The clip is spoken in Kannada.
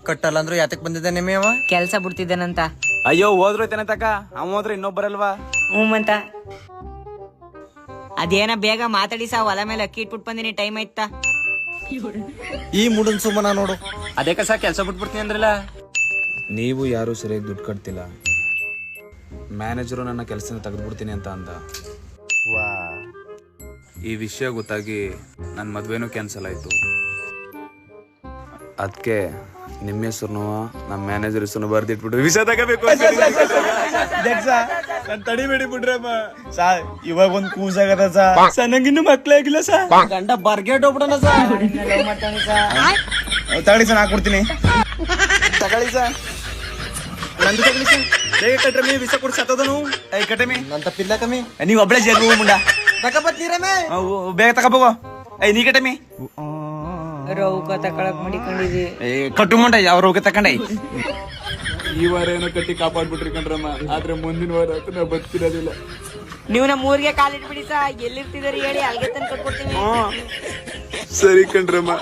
ಕಟ್ಟಲ್ಲ ಅಂದ್ರು ಯಾತಕ್ ಬಂದಿದ್ದೆ ನಿಮ್ಮೆ ಅವ? ಕೆಲ್ಸ ಬಿಡ್ತಿದ್ದೇನಂತ. ಅಯ್ಯೋ ಹೋದ್ರು ಐತೇನೆ ತಕ, ಅವ ಹೋದ್ರೆ ಇನ್ನೊಬ್ಬರಲ್ವಾ? ಅಂತ ಅದೇನ ಬೇಗ ಮಾತಾಡಿ ಸಾ, ಹೊಲ ಮೇಲೆ ಅಕ್ಕಿ ಇಟ್ಬಿಟ್ಟು ಬಂದಿನಿ, ಟೈಮ್ ಆಯ್ತಾ? ಈ ಮುಡನ್ ಸುಮ್ಮನ ನೋಡು. ಅದೇ ಕಸ ಕೆಲ್ಸ ಬಿಟ್ಬಿಡ್ತೀನಿ ಅಂದ್ರಲ್ಲ. ನೀವು ಯಾರು ಸರಿಯಾಗಿ ದುಡ್ಡು ಕಟ್ತಿಲ್ಲ, ಮ್ಯಾನೇಜರು ನನ್ನ ಕೆಲಸನ ತೆಗೆದ್ಬಿಡ್ತೀನಿ ಅಂತ ಅಂದ. ಈ ವಿಷಯ ಗೊತ್ತಾಗಿ ನನ್ನ ಮದ್ವೆನೂ ಕ್ಯಾನ್ಸಲ್ ಆಯ್ತು. ಅದಕ್ಕೆ ನಿಮ್ಮ ಹೆಸರು ನಮ್ಮ ಮ್ಯಾನೇಜರ್ ಹೆಸರು ಬರ್ದಿಟ್ಬಿಟ್ಟು ವಿಷಯ ತಗೋಬೇಕು. ನಾನು ತಡಿಬೇಡಿ ಬಿಡ್ರಮ್ಮ ಸಾರ್, ಇವಾಗ ಒಂದ್ ಕೂಸಾಗದ ಸಾ, ನಂಗಿನ್ನು ಮಕ್ಳೇ ಆಗಿಲ್ಲ ಸಾ. ಗಂಡ ಬರ್ಗೇಟ್ ಹೋಗ್ಬಿಡಣ ಸರ್. ತಗೊಳ್ಳಿ ಸರ್, ಹಾಕೊಡ್ತೀನಿ. ತಗೊಳ್ಳಿ ಸರ್, ನಂದು ತಗೊಳ್ಳಿ ಸರ್. ಬೇಗ ಕಟ್ರಮಿ, ವಿಷ ಕೊಡ್ ಸತ್ತದನು. ಐ ಕಟಮಿ ನಂತ ಪಿಲ್ಲ ಕಮ್ಮಿ. ನೀವ್ ಒಬ್ಳೆ ಜೇಲ್ ಮುಂಡ ತಗೋಬತ್ತೀರಮೇ. ಬೇಗ ತಗೋಬೋಗೋ. ಐ ನೀ ಕಟಮಿ ರೌಕ ತಕೊಳಕ್ ಮಾಡಿಕೊಂಡಿದಿ. ಕಟ್ಟು ಮುಂಡ ಯಾವ ರೋಗ ತಕೊಂಡೈ. ಈ ವಾರ ಏನೋ ಕಟ್ಟಿ ಕಾಪಾಡ್ಬಿಟ್ರಿ ಕಣ್ರಮ್ಮ, ಆದ್ರೆ ಮುಂದಿನ ವಾರ ನಾವು ಬದುಕಿರೋದಿಲ್ಲ. ನೀವು ನಮ್ಮ ಊರಿಗೆ ಕಾಲಿಟ್ಬಿಡಿ ಸಾ, ಎಲ್ಲಿರ್ತಿದಾರಿ ಹೇಳಿ, ಅಲ್ಗೆ ತಂದು ಕಟ್ಕೊಡ್ತೀನಿ. ಸರಿ ಕಣ್ರಮ್ಮ.